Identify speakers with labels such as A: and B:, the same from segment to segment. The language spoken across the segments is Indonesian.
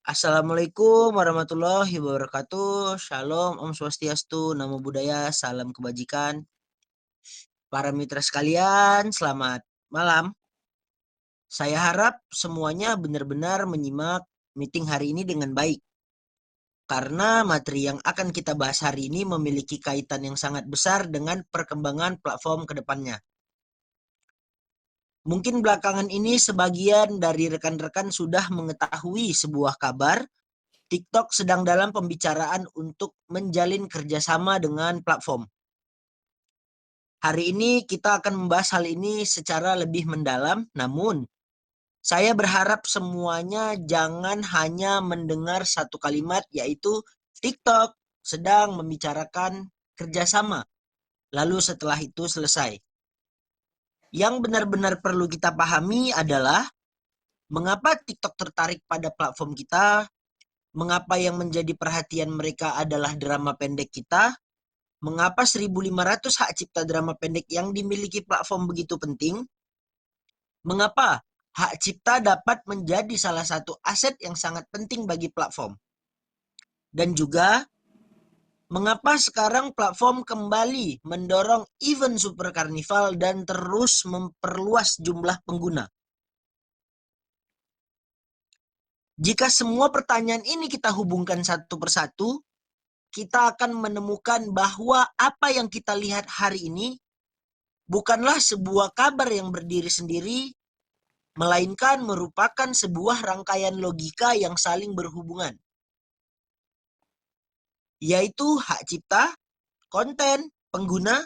A: Assalamualaikum warahmatullahi wabarakatuh. Shalom, Om Swastiastu, Namo Buddhaya, salam kebajikan. Para mitra sekalian, selamat malam. Saya harap semuanya benar-benar menyimak meeting hari ini dengan baik. Karena materi yang akan kita bahas hari ini memiliki kaitan yang sangat besar dengan perkembangan platform ke depannya. Mungkin belakangan ini sebagian dari rekan-rekan sudah mengetahui sebuah kabar TikTok sedang dalam pembicaraan untuk menjalin kerjasama dengan platform. Hari ini kita akan membahas hal ini secara lebih mendalam, namun saya berharap semuanya jangan hanya mendengar satu kalimat, yaitu TikTok sedang membicarakan kerjasama, lalu setelah itu selesai. Yang benar-benar perlu kita pahami adalah mengapa TikTok tertarik pada platform kita, mengapa yang menjadi perhatian mereka adalah drama pendek kita, mengapa 1.500 hak cipta drama pendek yang dimiliki platform begitu penting, mengapa hak cipta dapat menjadi salah satu aset yang sangat penting bagi platform, dan juga mengapa sekarang platform kembali mendorong event Super Carnival dan terus memperluas jumlah pengguna. Jika semua pertanyaan ini kita hubungkan satu persatu, kita akan menemukan bahwa apa yang kita lihat hari ini bukanlah sebuah kabar yang berdiri sendiri, melainkan merupakan sebuah rangkaian logika yang saling berhubungan, yaitu hak cipta, konten, pengguna,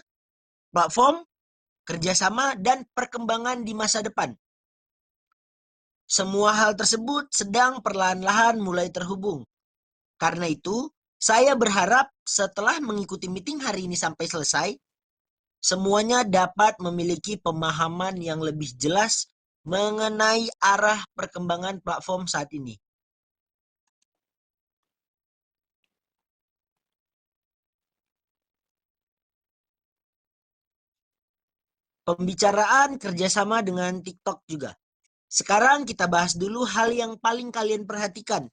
A: platform, kerjasama, dan perkembangan di masa depan. Semua hal tersebut sedang perlahan-lahan mulai terhubung. Karena itu, saya berharap setelah mengikuti meeting hari ini sampai selesai, semuanya dapat memiliki pemahaman yang lebih jelas mengenai arah perkembangan platform saat ini. Pembicaraan kerjasama dengan TikTok juga. Sekarang kita bahas dulu hal yang paling kalian perhatikan,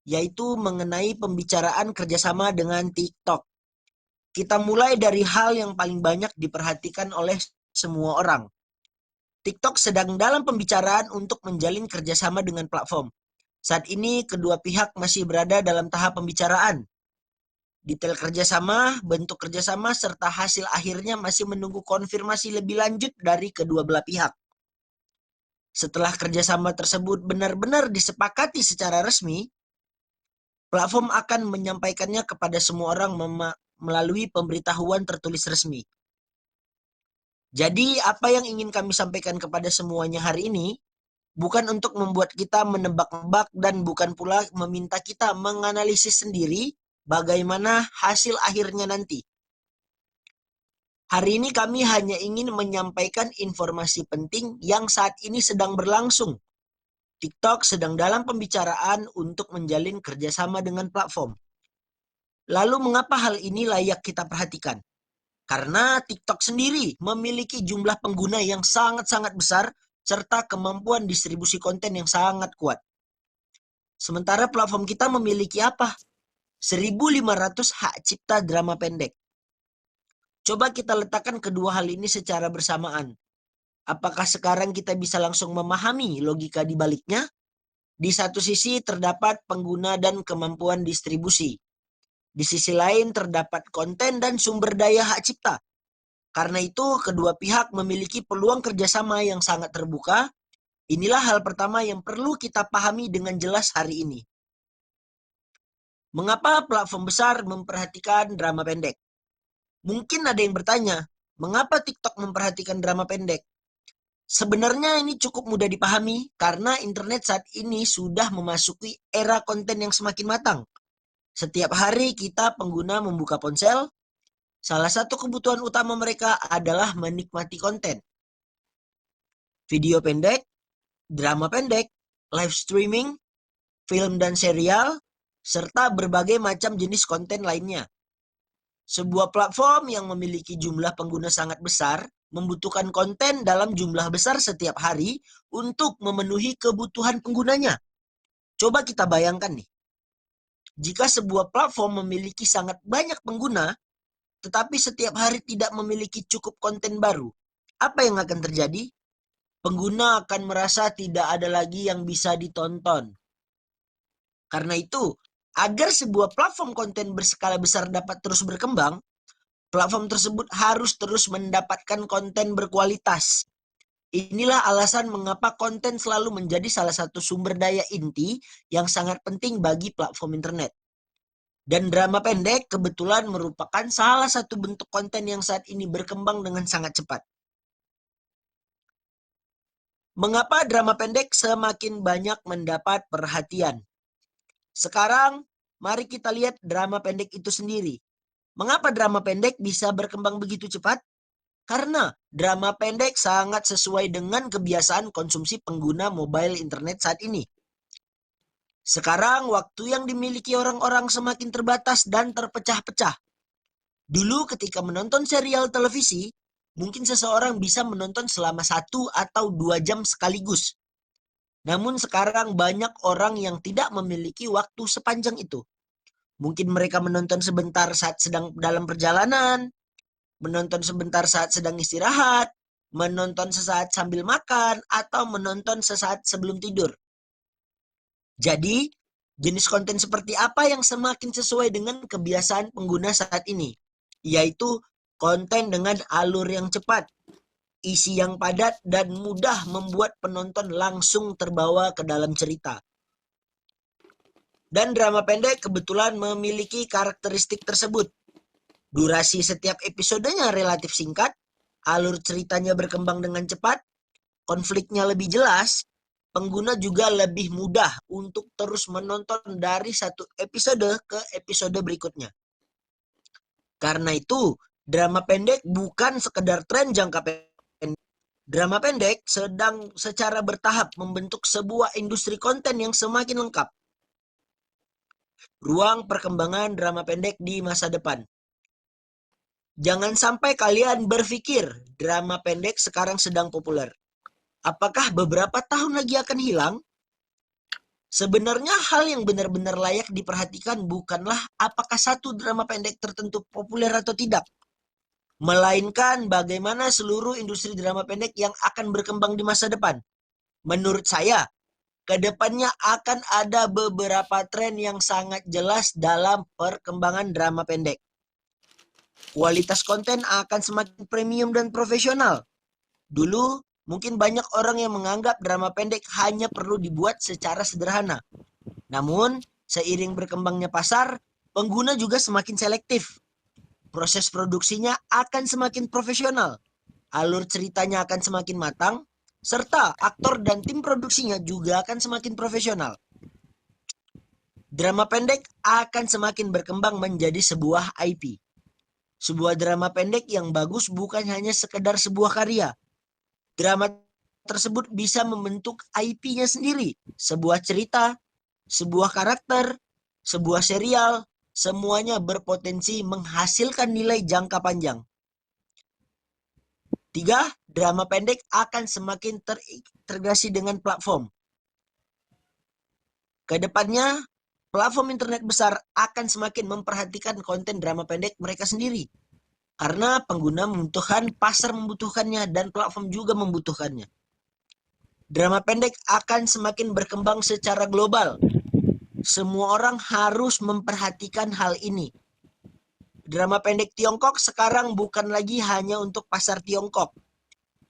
A: yaitu mengenai pembicaraan kerjasama dengan TikTok. Kita mulai dari hal yang paling banyak diperhatikan oleh semua orang. TikTok sedang dalam pembicaraan untuk menjalin kerjasama dengan platform. Saat ini kedua pihak masih berada dalam tahap pembicaraan. Detail kerjasama, bentuk kerjasama, serta hasil akhirnya masih menunggu konfirmasi lebih lanjut dari kedua belah pihak. Setelah kerjasama tersebut benar-benar disepakati secara resmi, platform akan menyampaikannya kepada semua orang melalui pemberitahuan tertulis resmi. Jadi apa yang ingin kami sampaikan kepada semuanya hari ini bukan untuk membuat kita menebak-nebak dan bukan pula meminta kita menganalisis sendiri bagaimana hasil akhirnya nanti. Hari ini kami hanya ingin menyampaikan informasi penting yang saat ini sedang berlangsung. TikTok sedang dalam pembicaraan untuk menjalin kerjasama dengan platform. Lalu mengapa hal ini layak kita perhatikan? Karena TikTok sendiri memiliki jumlah pengguna yang sangat-sangat besar serta kemampuan distribusi konten yang sangat kuat. Sementara platform kita memiliki apa? 1.500 hak cipta drama pendek. Coba kita letakkan kedua hal ini secara bersamaan. Apakah sekarang kita bisa langsung memahami logika di baliknya? Di satu sisi terdapat pengguna dan kemampuan distribusi. Di sisi lain terdapat konten dan sumber daya hak cipta. Karena itu kedua pihak memiliki peluang kerjasama yang sangat terbuka. Inilah hal pertama yang perlu kita pahami dengan jelas hari ini. Mengapa platform besar memperhatikan drama pendek? Mungkin ada yang bertanya, mengapa TikTok memperhatikan drama pendek? Sebenarnya ini cukup mudah dipahami karena internet saat ini sudah memasuki era konten yang semakin matang. Setiap hari kita pengguna membuka ponsel, salah satu kebutuhan utama mereka adalah menikmati konten. Video pendek, drama pendek, live streaming, film dan serial, serta berbagai macam jenis konten lainnya. Sebuah platform yang memiliki jumlah pengguna sangat besar membutuhkan konten dalam jumlah besar setiap hari untuk memenuhi kebutuhan penggunanya. Coba kita bayangkan nih, Jika sebuah platform memiliki sangat banyak pengguna, tetapi setiap hari tidak memiliki cukup konten baru, apa yang akan terjadi? Pengguna akan merasa tidak ada lagi yang bisa ditonton. Karena itu, agar sebuah platform konten berskala besar dapat terus berkembang, platform tersebut harus terus mendapatkan konten berkualitas. Inilah alasan mengapa konten selalu menjadi salah satu sumber daya inti yang sangat penting bagi platform internet. Dan drama pendek kebetulan merupakan salah satu bentuk konten yang saat ini berkembang dengan sangat cepat. Mengapa drama pendek semakin banyak mendapat perhatian? Sekarang, mari kita lihat drama pendek itu sendiri. Mengapa drama pendek bisa berkembang begitu cepat? Karena drama pendek sangat sesuai dengan kebiasaan konsumsi pengguna mobile internet saat ini. Sekarang, waktu yang dimiliki orang-orang semakin terbatas dan terpecah-pecah. Dulu ketika menonton serial televisi, mungkin seseorang bisa menonton selama 1 atau 2 jam sekaligus. Namun sekarang banyak orang yang tidak memiliki waktu sepanjang itu. Mungkin mereka menonton sebentar saat sedang dalam perjalanan, menonton sebentar saat sedang istirahat, menonton sesaat sambil makan, atau menonton sesaat sebelum tidur. Jadi, jenis konten seperti apa yang semakin sesuai dengan kebiasaan pengguna saat ini? Yaitu konten dengan alur yang cepat, isi yang padat, dan mudah membuat penonton langsung terbawa ke dalam cerita. Dan drama pendek kebetulan memiliki karakteristik tersebut. Durasi setiap episodenya relatif singkat, alur ceritanya berkembang dengan cepat, konfliknya lebih jelas, pengguna juga lebih mudah untuk terus menonton dari satu episode ke episode berikutnya. Karena itu, drama pendek bukan sekedar tren jangka pendek. Drama pendek sedang secara bertahap membentuk sebuah industri konten yang semakin lengkap. Ruang perkembangan drama pendek di masa depan. Jangan sampai kalian berpikir drama pendek sekarang sedang populer. Apakah beberapa tahun lagi akan hilang? Sebenarnya hal yang benar-benar layak diperhatikan bukanlah apakah satu drama pendek tertentu populer atau tidak, melainkan bagaimana seluruh industri drama pendek yang akan berkembang di masa depan. Menurut saya, ke depannya akan ada beberapa tren yang sangat jelas dalam perkembangan drama pendek. Kualitas konten akan semakin premium dan profesional. Dulu, mungkin banyak orang yang menganggap drama pendek hanya perlu dibuat secara sederhana. Namun, seiring berkembangnya pasar, pengguna juga semakin selektif. Proses produksinya akan semakin profesional, alur ceritanya akan semakin matang, serta aktor dan tim produksinya juga akan semakin profesional. Drama pendek akan semakin berkembang menjadi sebuah IP. Sebuah drama pendek yang bagus bukan hanya sekedar sebuah karya. Drama tersebut bisa membentuk IP-nya sendiri, sebuah cerita, sebuah karakter, sebuah serial, semuanya berpotensi menghasilkan nilai jangka panjang. 3. Drama pendek akan semakin terintegrasi dengan platform. Kedepannya, platform internet besar akan semakin memperhatikan konten drama pendek mereka sendiri. Karena pengguna membutuhkan, pasar membutuhkannya, dan platform juga membutuhkannya. Drama pendek akan semakin berkembang secara global. Semua orang harus memperhatikan hal ini. Drama pendek Tiongkok sekarang bukan lagi hanya untuk pasar Tiongkok.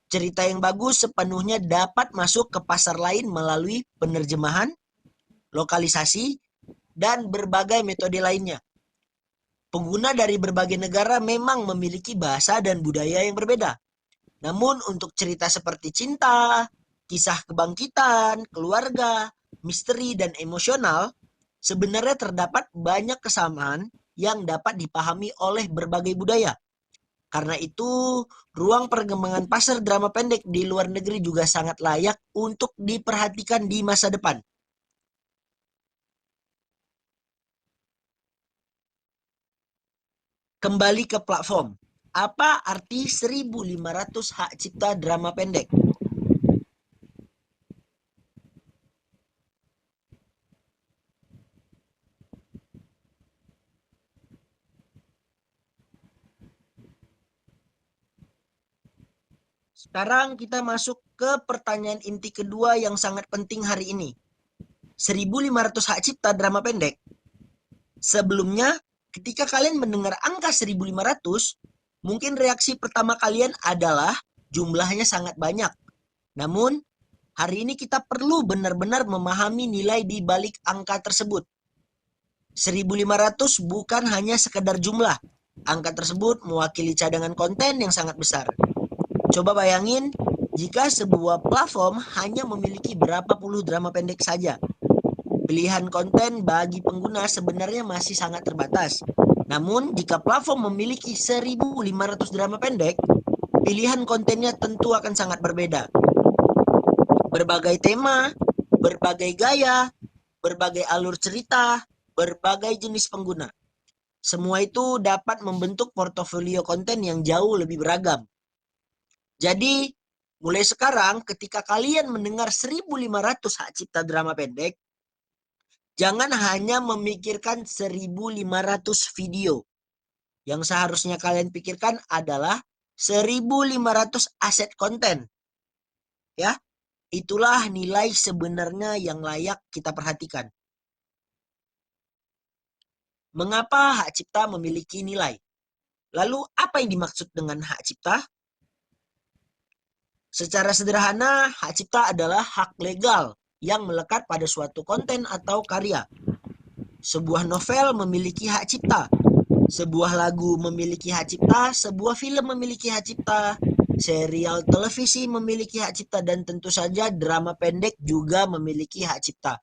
A: Cerita yang bagus sepenuhnya dapat masuk ke pasar lain melalui penerjemahan, lokalisasi, dan berbagai metode lainnya. Pengguna dari berbagai negara memang memiliki bahasa dan budaya yang berbeda. Namun untuk cerita seperti cinta, kisah kebangkitan, keluarga, misteri, dan emosional, sebenarnya terdapat banyak kesamaan yang dapat dipahami oleh berbagai budaya. Karena itu, ruang perkembangan pasar drama pendek di luar negeri juga sangat layak untuk diperhatikan di masa depan. Kembali ke platform. Apa arti 1.500 hak cipta drama pendek? Sekarang kita masuk ke pertanyaan inti kedua yang sangat penting hari ini. 1.500 hak cipta drama pendek. Sebelumnya, ketika kalian mendengar angka 1.500, mungkin reaksi pertama kalian adalah jumlahnya sangat banyak. Namun, hari ini kita perlu benar-benar memahami nilai di balik angka tersebut. 1.500 bukan hanya sekedar jumlah. Angka tersebut mewakili cadangan konten yang sangat besar. Coba bayangin, jika sebuah platform hanya memiliki berapa puluh drama pendek saja. Pilihan konten bagi pengguna sebenarnya masih sangat terbatas. Namun, jika platform memiliki 1.500 drama pendek, pilihan kontennya tentu akan sangat berbeda. Berbagai tema, berbagai gaya, berbagai alur cerita, berbagai jenis pengguna. Semua itu dapat membentuk portofolio konten yang jauh lebih beragam. Jadi, mulai sekarang ketika kalian mendengar 1.500 hak cipta drama pendek, jangan hanya memikirkan 1.500 video. Yang seharusnya kalian pikirkan adalah 1.500 aset konten. Ya, itulah nilai sebenarnya yang layak kita perhatikan. Mengapa hak cipta memiliki nilai? Lalu apa yang dimaksud dengan hak cipta? Secara sederhana, hak cipta adalah hak legal yang melekat pada suatu konten atau karya. Sebuah novel memiliki hak cipta, sebuah lagu memiliki hak cipta, sebuah film memiliki hak cipta, serial televisi memiliki hak cipta, dan tentu saja drama pendek juga memiliki hak cipta.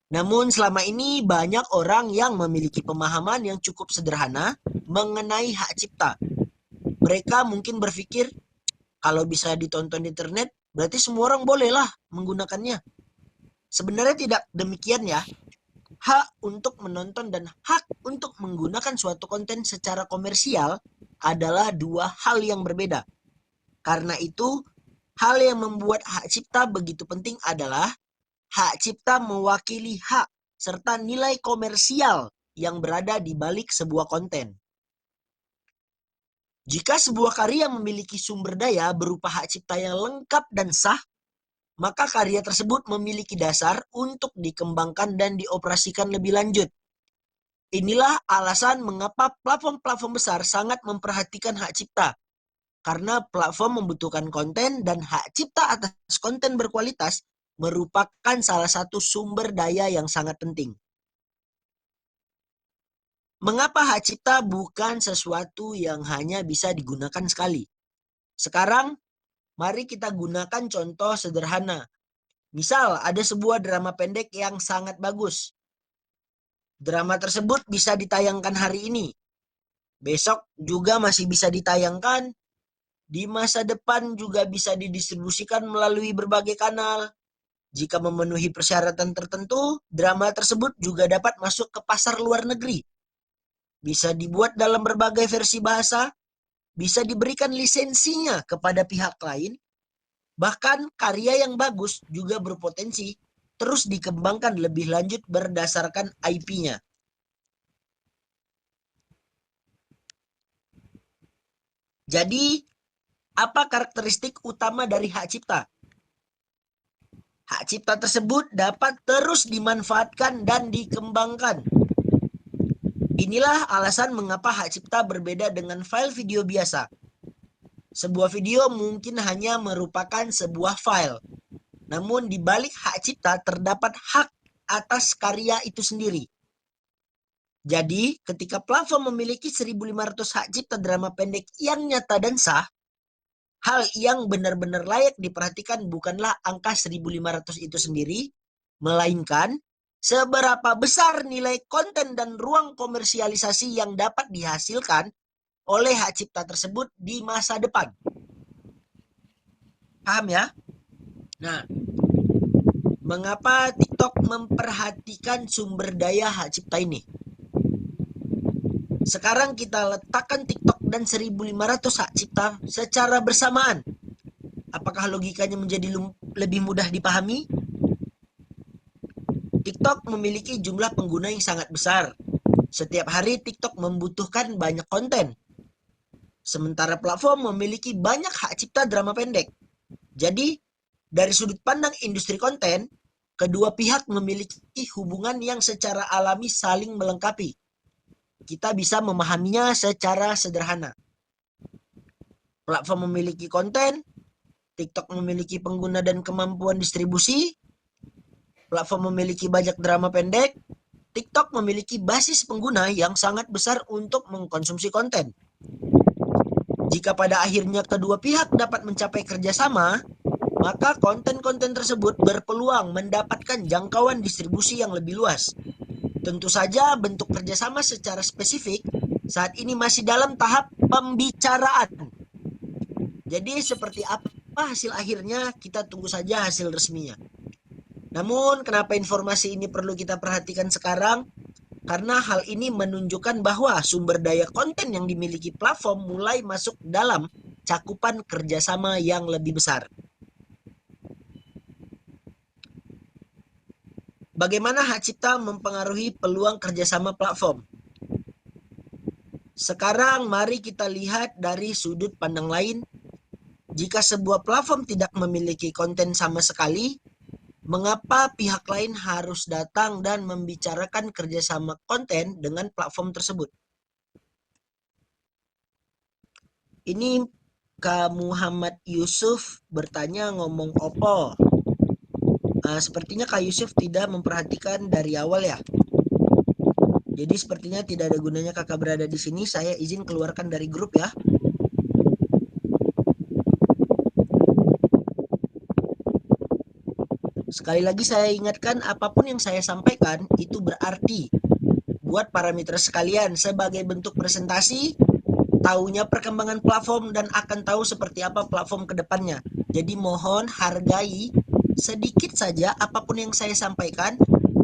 A: Namun selama ini banyak orang yang memiliki pemahaman yang cukup sederhana mengenai hak cipta. Mereka mungkin berpikir, kalau bisa ditonton di internet, berarti semua orang bolehlah menggunakannya. Sebenarnya tidak demikian ya. Hak untuk menonton dan hak untuk menggunakan suatu konten secara komersial adalah dua hal yang berbeda. Karena itu, hal yang membuat hak cipta begitu penting adalah hak cipta mewakili hak serta nilai komersial yang berada di balik sebuah konten. Jika sebuah karya memiliki sumber daya berupa hak cipta yang lengkap dan sah, maka karya tersebut memiliki dasar untuk dikembangkan dan dioperasikan lebih lanjut. Inilah alasan mengapa platform-platform besar sangat memperhatikan hak cipta, karena platform membutuhkan konten dan hak cipta atas konten berkualitas merupakan salah satu sumber daya yang sangat penting. Mengapa hak cipta bukan sesuatu yang hanya bisa digunakan sekali? Sekarang, mari kita gunakan contoh sederhana. Misal, ada sebuah drama pendek yang sangat bagus. Drama tersebut bisa ditayangkan hari ini. Besok juga masih bisa ditayangkan. Di masa depan juga bisa didistribusikan melalui berbagai kanal. Jika memenuhi persyaratan tertentu, drama tersebut juga dapat masuk ke pasar luar negeri. Bisa dibuat dalam berbagai versi bahasa, bisa diberikan lisensinya kepada pihak lain. Bahkan karya yang bagus juga berpotensi terus dikembangkan lebih lanjut berdasarkan IP-nya. Jadi, apa karakteristik utama dari hak cipta? Hak cipta tersebut dapat terus dimanfaatkan dan dikembangkan. Inilah alasan mengapa hak cipta berbeda dengan file video biasa. Sebuah video mungkin hanya merupakan sebuah file. Namun di balik hak cipta terdapat hak atas karya itu sendiri. Jadi, ketika platform memiliki 1.500 hak cipta drama pendek yang nyata dan sah, hal yang benar-benar layak diperhatikan bukanlah angka 1.500 itu sendiri, melainkan seberapa besar nilai konten dan ruang komersialisasi yang dapat dihasilkan oleh hak cipta tersebut di masa depan. Paham ya? Nah, mengapa TikTok memperhatikan sumber daya hak cipta ini? Sekarang kita letakkan TikTok dan 1.500 hak cipta secara bersamaan. Apakah logikanya menjadi lebih mudah dipahami? TikTok memiliki jumlah pengguna yang sangat besar. Setiap hari TikTok membutuhkan banyak konten. Sementara platform memiliki banyak hak cipta drama pendek. Jadi, dari sudut pandang industri konten, kedua pihak memiliki hubungan yang secara alami saling melengkapi. Kita bisa memahaminya secara sederhana. Platform memiliki konten, TikTok memiliki pengguna dan kemampuan distribusi, platform memiliki banyak drama pendek, TikTok memiliki basis pengguna yang sangat besar untuk mengkonsumsi konten. Jika pada akhirnya kedua pihak dapat mencapai kerjasama, maka konten-konten tersebut berpeluang mendapatkan jangkauan distribusi yang lebih luas. Tentu saja bentuk kerjasama secara spesifik saat ini masih dalam tahap pembicaraan. Jadi seperti apa hasil akhirnya, kita tunggu saja hasil resminya. Namun kenapa informasi ini perlu kita perhatikan sekarang? Karena hal ini menunjukkan bahwa sumber daya konten yang dimiliki platform mulai masuk dalam cakupan kerjasama yang lebih besar. Bagaimana hak cipta mempengaruhi peluang kerjasama platform? Sekarang mari kita lihat dari sudut pandang lain. Jika sebuah platform tidak memiliki konten sama sekali, mengapa pihak lain harus datang dan membicarakan kerjasama konten dengan platform tersebut? Ini Kak Muhammad Yusuf bertanya ngomong opo. Sepertinya Kak Yusuf tidak memperhatikan dari awal ya. Jadi sepertinya tidak ada gunanya kakak berada di sini. Saya izin keluarkan dari grup ya. Sekali lagi saya ingatkan, apapun yang saya sampaikan itu berarti buat para mitra sekalian sebagai bentuk presentasi, tahunya perkembangan platform dan akan tahu seperti apa platform ke depannya. Jadi mohon hargai sedikit saja apapun yang saya sampaikan,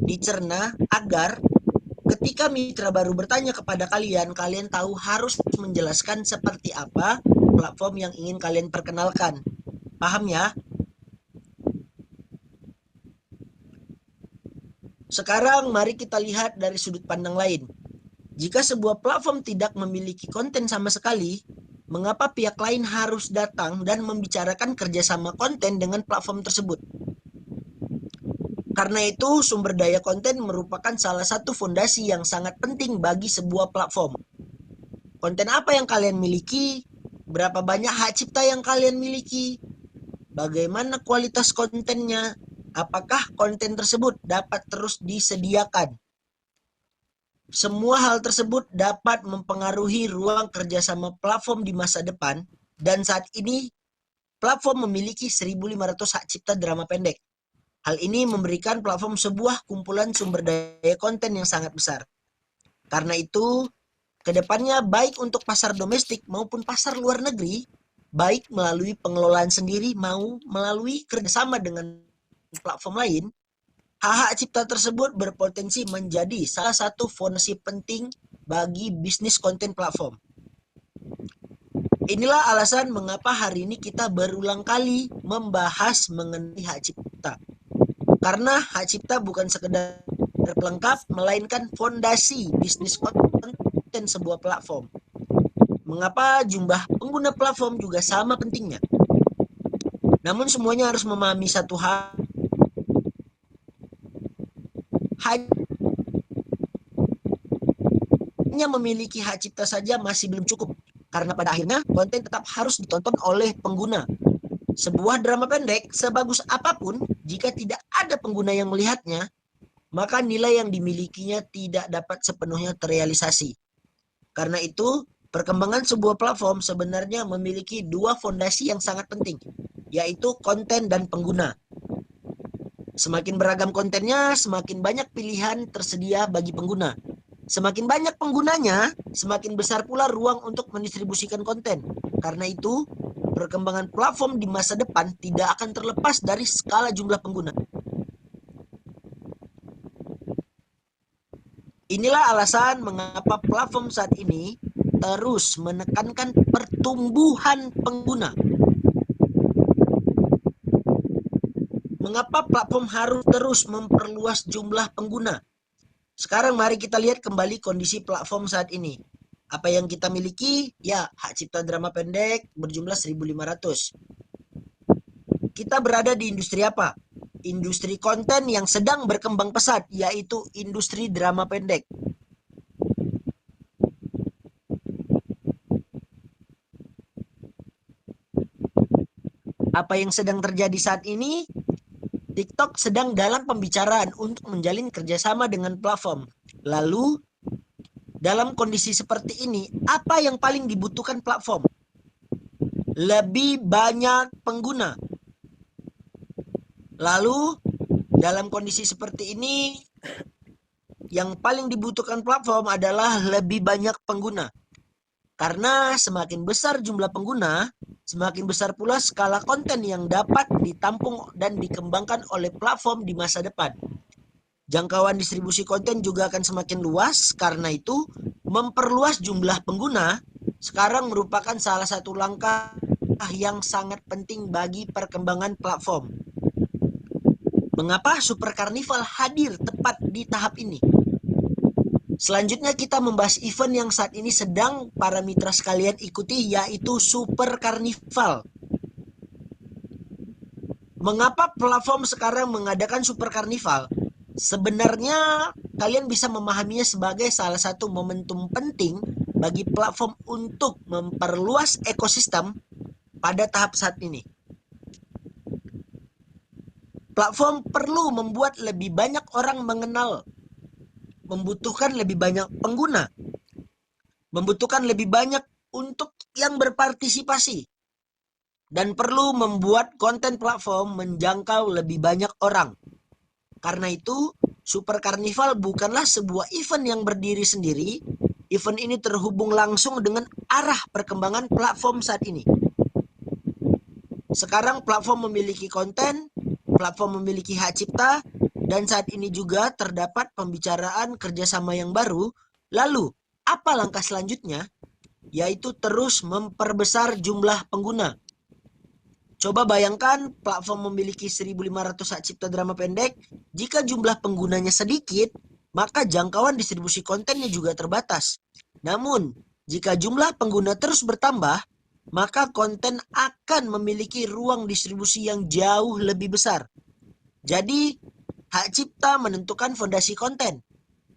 A: dicerna agar ketika mitra baru bertanya kepada kalian, kalian tahu harus menjelaskan seperti apa platform yang ingin kalian perkenalkan. Paham ya? Sekarang mari kita lihat dari sudut pandang lain. Jika sebuah platform tidak memiliki konten sama sekali, mengapa pihak lain harus datang dan membicarakan kerjasama konten dengan platform tersebut? Karena itu, sumber daya konten merupakan salah satu fondasi yang sangat penting bagi sebuah platform. Konten apa yang kalian miliki? Berapa banyak hak cipta yang kalian miliki? Bagaimana kualitas kontennya? Apakah konten tersebut dapat terus disediakan? Semua hal tersebut dapat mempengaruhi ruang kerjasama platform di masa depan, dan saat ini platform memiliki 1.500 hak cipta drama pendek. Hal ini memberikan platform sebuah kumpulan sumber daya konten yang sangat besar. Karena itu, kedepannya baik untuk pasar domestik maupun pasar luar negeri, baik melalui pengelolaan sendiri mau melalui kerjasama dengan platform lain, hak cipta tersebut berpotensi menjadi salah satu fondasi penting bagi bisnis konten platform. Inilah alasan mengapa hari ini kita berulang kali membahas mengenai hak cipta. Karena hak cipta bukan sekedar pelengkap, melainkan fondasi bisnis konten sebuah platform. Mengapa jumlah pengguna platform juga sama pentingnya. Namun semuanya harus memahami satu hal, hanya memiliki hak cipta saja masih belum cukup. Karena pada akhirnya konten tetap harus ditonton oleh pengguna. Sebuah drama pendek sebagus apapun, jika tidak ada pengguna yang melihatnya, maka nilai yang dimilikinya tidak dapat sepenuhnya terrealisasi. Karena itu, perkembangan sebuah platform sebenarnya memiliki dua fondasi yang sangat penting, yaitu konten dan pengguna. Semakin beragam kontennya, semakin banyak pilihan tersedia bagi pengguna. Semakin banyak penggunanya, semakin besar pula ruang untuk mendistribusikan konten. Karena itu, perkembangan platform di masa depan tidak akan terlepas dari skala jumlah pengguna. Inilah alasan mengapa platform saat ini terus menekankan pertumbuhan pengguna. Mengapa platform harus terus memperluas jumlah pengguna? Sekarang mari kita lihat kembali kondisi platform saat ini. Apa yang kita miliki? Ya, hak cipta drama pendek berjumlah 1.500. Kita berada di industri apa? Industri konten yang sedang berkembang pesat, yaitu industri drama pendek. Apa yang sedang terjadi saat ini? TikTok sedang dalam pembicaraan untuk menjalin kerjasama dengan platform. Lalu, dalam kondisi seperti ini, apa yang paling dibutuhkan platform? Lebih banyak pengguna. Lalu, dalam kondisi seperti ini, yang paling dibutuhkan platform adalah lebih banyak pengguna. Karena semakin besar jumlah pengguna, semakin besar pula skala konten yang dapat ditampung dan dikembangkan oleh platform di masa depan. Jangkauan distribusi konten juga akan semakin luas, karena itu memperluas jumlah pengguna sekarang merupakan salah satu langkah yang sangat penting bagi perkembangan platform. Mengapa Super Carnival hadir tepat di tahap ini? Selanjutnya kita membahas event yang saat ini sedang para mitra sekalian ikuti, yaitu Super Carnival. Mengapa platform sekarang mengadakan Super Carnival? Sebenarnya kalian bisa memahaminya sebagai salah satu momentum penting bagi platform untuk memperluas ekosistem pada tahap saat ini. Platform perlu membuat lebih banyak orang mengenal, membutuhkan lebih banyak pengguna, membutuhkan lebih banyak untuk yang berpartisipasi, dan perlu membuat konten platform menjangkau lebih banyak orang. Karena itu, Super Carnival bukanlah sebuah event yang berdiri sendiri. Event ini terhubung langsung dengan arah perkembangan platform saat ini. Sekarang platform memiliki konten, platform memiliki hak cipta, dan saat ini juga terdapat pembicaraan kerjasama yang baru. Lalu, apa langkah selanjutnya? Yaitu terus memperbesar jumlah pengguna. Coba bayangkan platform memiliki 1.500 hak cipta drama pendek. Jika jumlah penggunanya sedikit, maka jangkauan distribusi kontennya juga terbatas. Namun, jika jumlah pengguna terus bertambah, maka konten akan memiliki ruang distribusi yang jauh lebih besar. Jadi, hak cipta menentukan fondasi konten,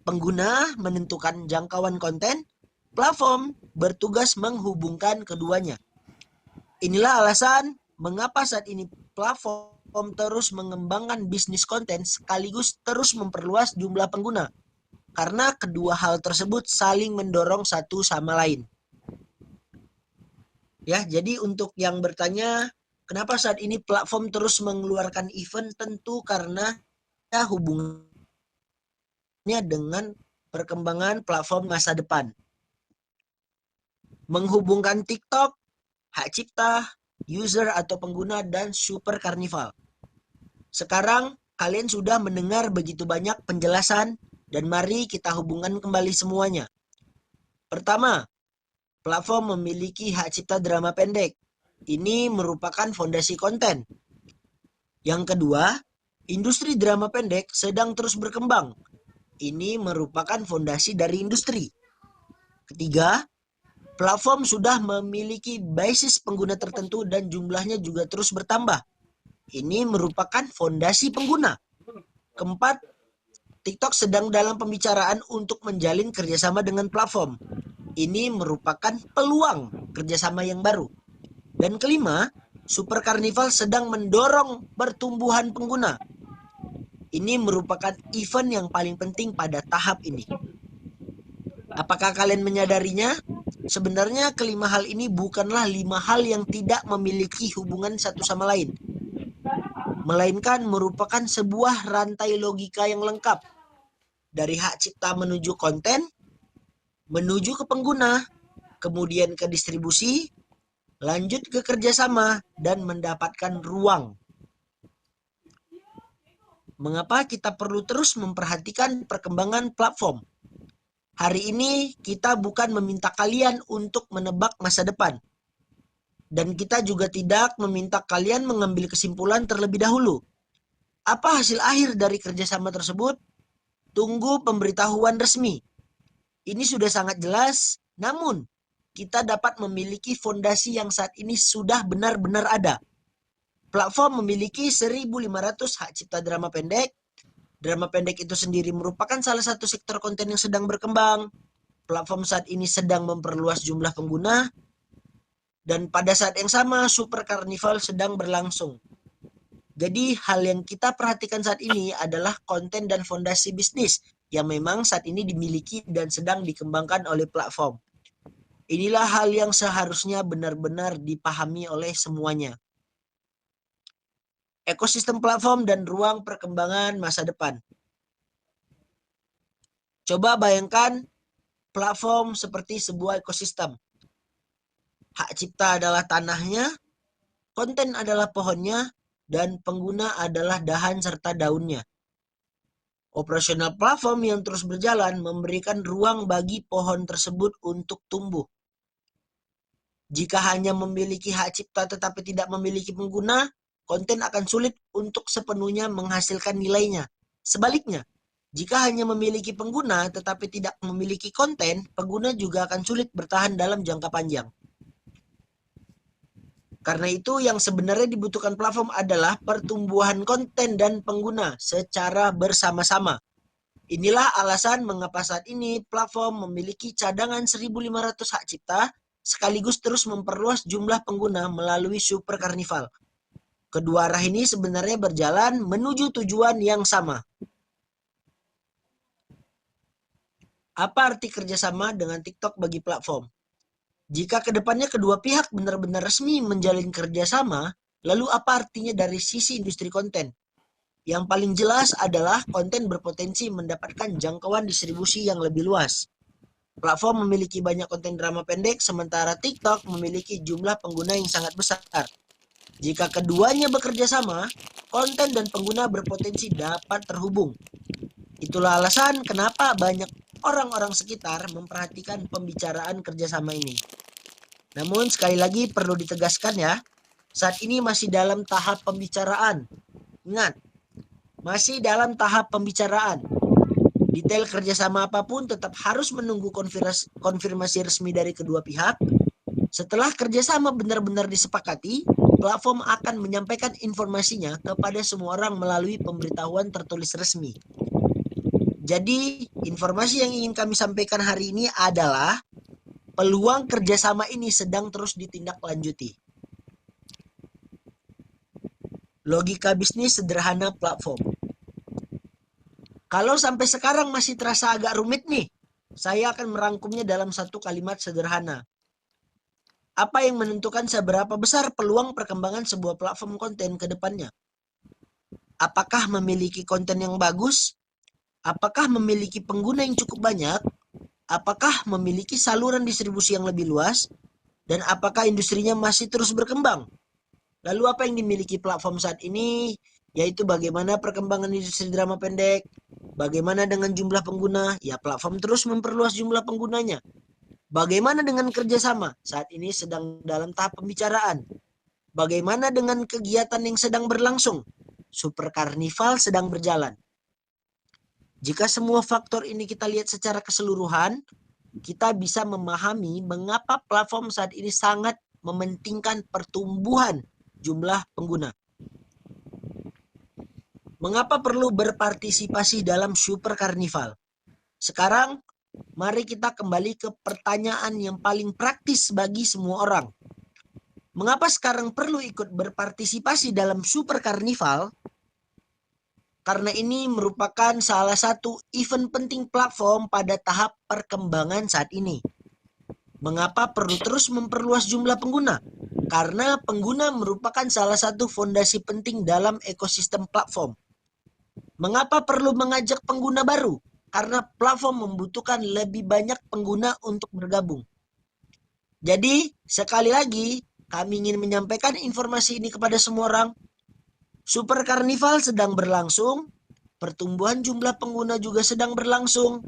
A: pengguna menentukan jangkauan konten, platform bertugas menghubungkan keduanya. Inilah alasan mengapa saat ini platform terus mengembangkan bisnis konten sekaligus terus memperluas jumlah pengguna. Karena kedua hal tersebut saling mendorong satu sama lain. Ya, jadi untuk yang bertanya, kenapa saat ini platform terus mengeluarkan event? Tentu karena hubungannya dengan perkembangan platform masa depan. Menghubungkan TikTok, hak cipta, user atau pengguna, dan Super Carnival. Sekarang kalian sudah mendengar begitu banyak penjelasan, dan mari kita hubungkan kembali semuanya. Pertama, platform memiliki hak cipta drama pendek. Ini merupakan fondasi konten. Yang kedua, industri drama pendek sedang terus berkembang. Ini merupakan fondasi dari industri. Ketiga, platform sudah memiliki basis pengguna tertentu dan jumlahnya juga terus bertambah. Ini merupakan fondasi pengguna. Keempat, TikTok sedang dalam pembicaraan untuk menjalin kerjasama dengan platform. Ini merupakan peluang kerjasama yang baru. Dan kelima, Super Carnival sedang mendorong pertumbuhan pengguna. Ini merupakan event yang paling penting pada tahap ini. Apakah kalian menyadarinya? Sebenarnya kelima hal ini bukanlah 5 hal yang tidak memiliki hubungan satu sama lain, melainkan merupakan sebuah rantai logika yang lengkap. Dari hak cipta menuju konten, menuju ke pengguna, kemudian ke distribusi, lanjut ke kerjasama, dan mendapatkan ruang. Mengapa kita perlu terus memperhatikan perkembangan platform? Hari ini kita bukan meminta kalian untuk menebak masa depan. Dan kita juga tidak meminta kalian mengambil kesimpulan terlebih dahulu. Apa hasil akhir dari kerjasama tersebut? Tunggu pemberitahuan resmi. Ini sudah sangat jelas. Namun, kita dapat memiliki fondasi yang saat ini sudah benar-benar ada. Platform memiliki 1.500 hak cipta drama pendek. Drama pendek itu sendiri merupakan salah satu sektor konten yang sedang berkembang. Platform saat ini sedang memperluas jumlah pengguna, dan pada saat yang sama Super Carnival sedang berlangsung. Jadi hal yang kita perhatikan saat ini adalah konten dan fondasi bisnis yang memang saat ini dimiliki dan sedang dikembangkan oleh platform. Inilah hal yang seharusnya benar-benar dipahami oleh semuanya. Ekosistem platform dan ruang perkembangan masa depan. Coba bayangkan platform seperti sebuah ekosistem. Hak cipta adalah tanahnya, konten adalah pohonnya, dan pengguna adalah dahan serta daunnya. Operasional platform yang terus berjalan memberikan ruang bagi pohon tersebut untuk tumbuh. Jika hanya memiliki hak cipta tetapi tidak memiliki pengguna, konten akan sulit untuk sepenuhnya menghasilkan nilainya. Sebaliknya, jika hanya memiliki pengguna tetapi tidak memiliki konten, pengguna juga akan sulit bertahan dalam jangka panjang. Karena itu yang sebenarnya dibutuhkan platform adalah pertumbuhan konten dan pengguna secara bersama-sama. Inilah alasan mengapa saat ini platform memiliki cadangan 1.500 hak cipta sekaligus terus memperluas jumlah pengguna melalui Super Carnival. Kedua arah ini sebenarnya berjalan menuju tujuan yang sama. Apa arti kerjasama dengan TikTok bagi platform? Jika kedepannya kedua pihak benar-benar resmi menjalin kerjasama, lalu apa artinya dari sisi industri konten? Yang paling jelas adalah konten berpotensi mendapatkan jangkauan distribusi yang lebih luas. Platform memiliki banyak konten drama pendek, sementara TikTok memiliki jumlah pengguna yang sangat besar. Jika keduanya bekerja sama, konten dan pengguna berpotensi dapat terhubung. Itulah alasan kenapa banyak orang-orang sekitar memperhatikan pembicaraan kerjasama ini. Namun sekali lagi perlu ditegaskan ya, saat ini masih dalam tahap pembicaraan. Ingat, masih dalam tahap pembicaraan. Detail kerjasama apapun tetap harus menunggu konfirmasi resmi dari kedua pihak. Setelah kerjasama benar-benar disepakati, platform akan menyampaikan informasinya kepada semua orang melalui pemberitahuan tertulis resmi. Jadi, informasi yang ingin kami sampaikan hari ini adalah peluang kerjasama ini sedang terus ditindaklanjuti. Logika bisnis sederhana platform. Kalau sampai sekarang masih terasa agak rumit nih, saya akan merangkumnya dalam satu kalimat sederhana. Apa yang menentukan seberapa besar peluang perkembangan sebuah platform konten ke depannya? Apakah memiliki konten yang bagus? Apakah memiliki pengguna yang cukup banyak? Apakah memiliki saluran distribusi yang lebih luas? Dan apakah industrinya masih terus berkembang? Lalu apa yang dimiliki platform saat ini? Yaitu bagaimana perkembangan industri drama pendek, bagaimana dengan jumlah pengguna? Ya, platform terus memperluas jumlah penggunanya. Bagaimana dengan kerjasama? Saat ini sedang dalam tahap pembicaraan. Bagaimana dengan kegiatan yang sedang berlangsung? Super Carnival sedang berjalan. Jika semua faktor ini kita lihat secara keseluruhan, kita bisa memahami mengapa platform saat ini sangat mementingkan pertumbuhan jumlah pengguna. Mengapa perlu berpartisipasi dalam Super Carnival? Sekarang, mari kita kembali ke pertanyaan yang paling praktis bagi semua orang. Mengapa sekarang perlu ikut berpartisipasi dalam Super Carnival? Karena ini merupakan salah satu event penting platform pada tahap perkembangan saat ini. Mengapa perlu terus memperluas jumlah pengguna? Karena pengguna merupakan salah satu fondasi penting dalam ekosistem platform. Mengapa perlu mengajak pengguna baru? Karena platform membutuhkan lebih banyak pengguna untuk bergabung. Jadi, sekali lagi, kami ingin menyampaikan informasi ini kepada semua orang. Super Carnival sedang berlangsung, pertumbuhan jumlah pengguna juga sedang berlangsung.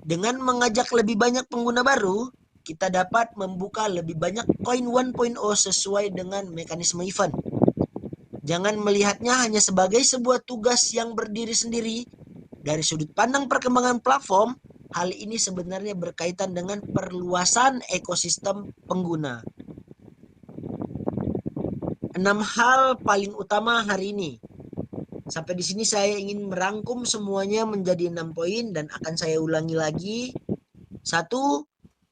A: Dengan mengajak lebih banyak pengguna baru, kita dapat membuka lebih banyak koin 1.0 sesuai dengan mekanisme event. Jangan melihatnya hanya sebagai sebuah tugas yang berdiri sendiri. Dari sudut pandang perkembangan platform, hal ini sebenarnya berkaitan dengan perluasan ekosistem pengguna. 6 hal paling utama hari ini. Sampai di sini saya ingin merangkum semuanya menjadi 6 poin dan akan saya ulangi lagi. 1.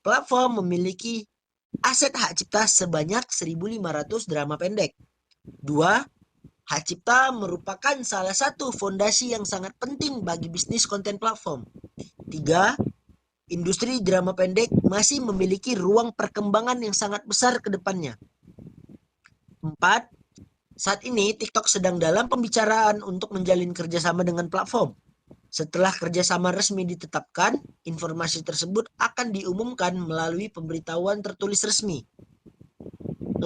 A: Platform memiliki aset hak cipta sebanyak 1.500 drama pendek. 2. Hak cipta merupakan salah satu fondasi yang sangat penting bagi bisnis konten platform. 3. Industri drama pendek masih memiliki ruang perkembangan yang sangat besar ke depannya. 4. Saat ini TikTok sedang dalam pembicaraan untuk menjalin kerjasama dengan platform. Setelah kerjasama resmi ditetapkan, informasi tersebut akan diumumkan melalui pemberitahuan tertulis resmi. 5.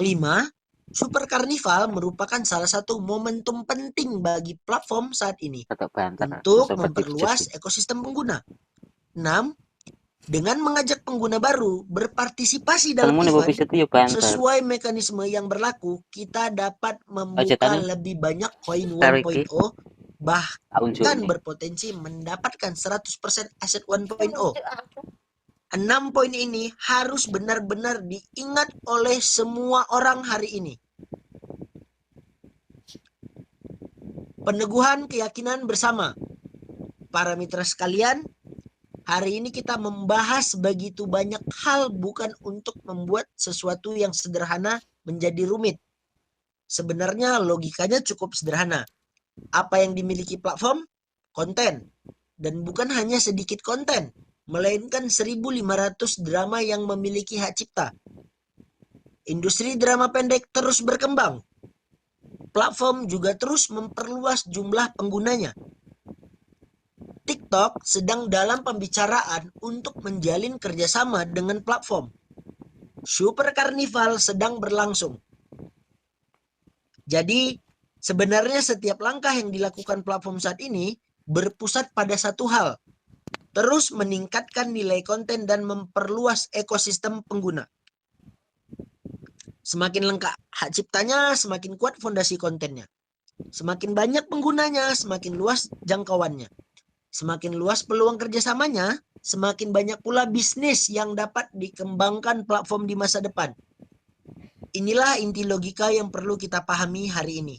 A: Super Carnival merupakan salah satu momentum penting bagi platform saat ini untuk memperluas ekosistem pengguna. 6. Dengan mengajak pengguna baru berpartisipasi dalam event sesuai mekanisme yang berlaku, kita dapat membuka lebih banyak koin 1.0, bahkan berpotensi mendapatkan 100% aset 1.0. 6 poin ini harus benar-benar diingat oleh semua orang hari ini. Peneguhan keyakinan bersama. Para mitra sekalian, hari ini kita membahas begitu banyak hal bukan untuk membuat sesuatu yang sederhana menjadi rumit. Sebenarnya logikanya cukup sederhana. Apa yang dimiliki platform? Konten. Dan bukan hanya sedikit konten, melainkan 1.500 drama yang memiliki hak cipta. Industri drama pendek terus berkembang. Platform juga terus memperluas jumlah penggunanya. TikTok sedang dalam pembicaraan untuk menjalin kerjasama dengan platform. Super Carnival sedang berlangsung. Jadi, sebenarnya setiap langkah yang dilakukan platform saat ini berpusat pada satu hal, terus meningkatkan nilai konten dan memperluas ekosistem pengguna. Semakin lengkap hak ciptanya, semakin kuat fondasi kontennya. Semakin banyak penggunanya, semakin luas jangkauannya. Semakin luas peluang kerjasamanya, semakin banyak pula bisnis yang dapat dikembangkan platform di masa depan. Inilah inti logika yang perlu kita pahami hari ini.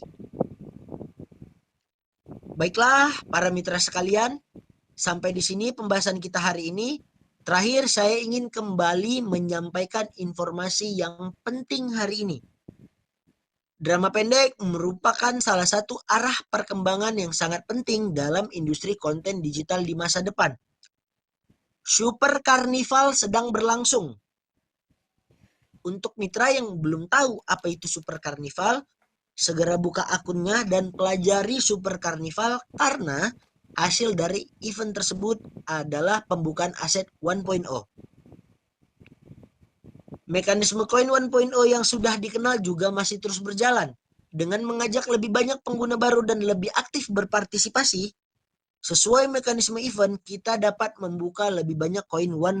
A: Baiklah, para mitra sekalian, sampai di sini pembahasan kita hari ini. Terakhir, saya ingin kembali menyampaikan informasi yang penting hari ini. Drama pendek merupakan salah satu arah perkembangan yang sangat penting dalam industri konten digital di masa depan. Super Carnival sedang berlangsung. Untuk mitra yang belum tahu apa itu Super Carnival, segera buka akunnya dan pelajari Super Carnival karena hasil dari event tersebut adalah pembukaan aset 1.0. Mekanisme koin 1.0 yang sudah dikenal juga masih terus berjalan. Dengan mengajak lebih banyak pengguna baru dan lebih aktif berpartisipasi, sesuai mekanisme event, kita dapat membuka lebih banyak koin 1.0.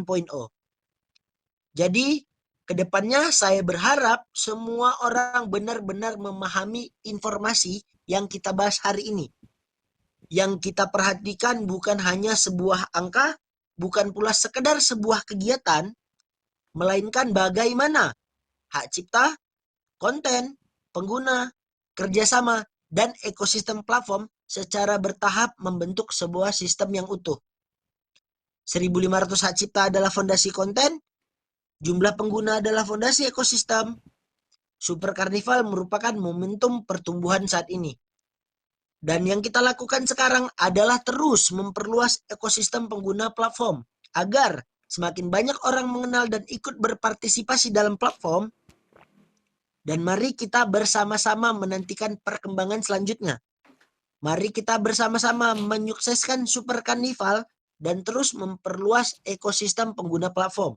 A: Jadi, kedepannya saya berharap semua orang benar-benar memahami informasi yang kita bahas hari ini. Yang kita perhatikan bukan hanya sebuah angka, bukan pula sekedar sebuah kegiatan, melainkan bagaimana hak cipta, konten, pengguna, kerjasama, dan ekosistem platform secara bertahap membentuk sebuah sistem yang utuh. 1.500 hak cipta adalah fondasi konten, jumlah pengguna adalah fondasi ekosistem. Super Carnival merupakan momentum pertumbuhan saat ini. Dan yang kita lakukan sekarang adalah terus memperluas ekosistem pengguna platform agar semakin banyak orang mengenal dan ikut berpartisipasi dalam platform. Dan mari kita bersama-sama menantikan perkembangan selanjutnya. Mari kita bersama-sama menyukseskan Super Carnival dan terus memperluas ekosistem pengguna platform.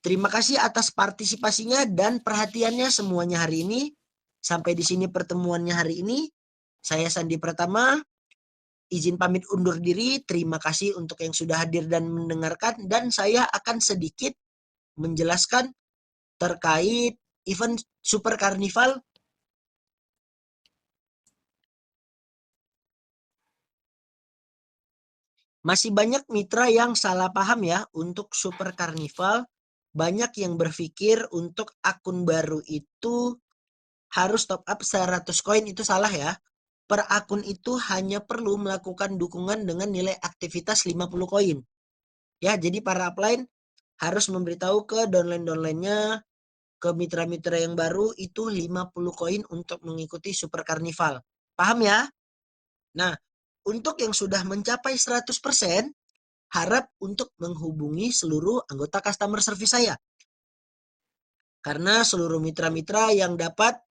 A: Terima kasih atas partisipasinya dan perhatiannya semuanya hari ini. Sampai di sini pertemuannya hari ini. Saya Sandi Pratama, izin pamit undur diri. Terima kasih untuk yang sudah hadir dan mendengarkan. Dan saya akan sedikit menjelaskan terkait event Super Carnival. Masih banyak mitra yang salah paham ya untuk Super Carnival. Banyak yang berpikir untuk akun baru itu harus top up 100 koin, itu salah ya. Per akun itu hanya perlu melakukan dukungan dengan nilai aktivitas 50 koin. Ya, jadi para upline harus memberitahu ke downline-downline-nya, ke mitra-mitra yang baru itu 50 koin untuk mengikuti Super Carnival. Paham ya? Nah, untuk yang sudah mencapai 100%, harap untuk menghubungi seluruh anggota customer service saya. Karena seluruh mitra-mitra yang dapat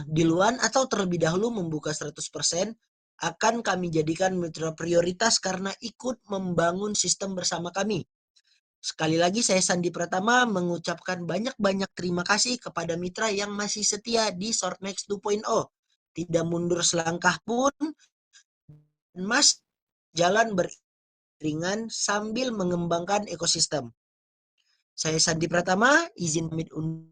A: duluan atau terlebih dahulu membuka 100% akan kami jadikan mitra prioritas karena ikut membangun sistem bersama kami. Sekali lagi saya Sandi Pratama mengucapkan banyak-banyak terima kasih kepada mitra yang masih setia di Shortmax 2.0. Tidak mundur selangkah pun, Mas jalan beriringan sambil mengembangkan ekosistem. Saya Sandi Pratama, izin pamit undur.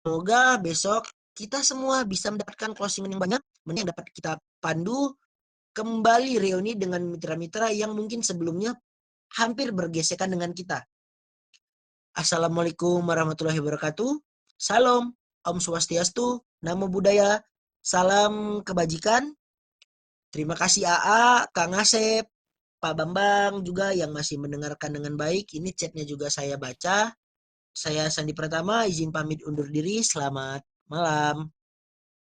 A: Semoga besok kita semua bisa mendapatkan closing yang banyak, yang dapat kita pandu kembali reuni dengan mitra-mitra yang mungkin sebelumnya hampir bergesekan dengan kita. Assalamualaikum warahmatullahi wabarakatuh. Salam, Om Swastiastu, Namo Buddhaya, salam kebajikan. Terima kasih AA, Kang Asep, Pak Bambang juga yang masih mendengarkan dengan baik. Ini chatnya juga saya baca. Saya Sandi Pratama, izin pamit undur diri. Selamat malam.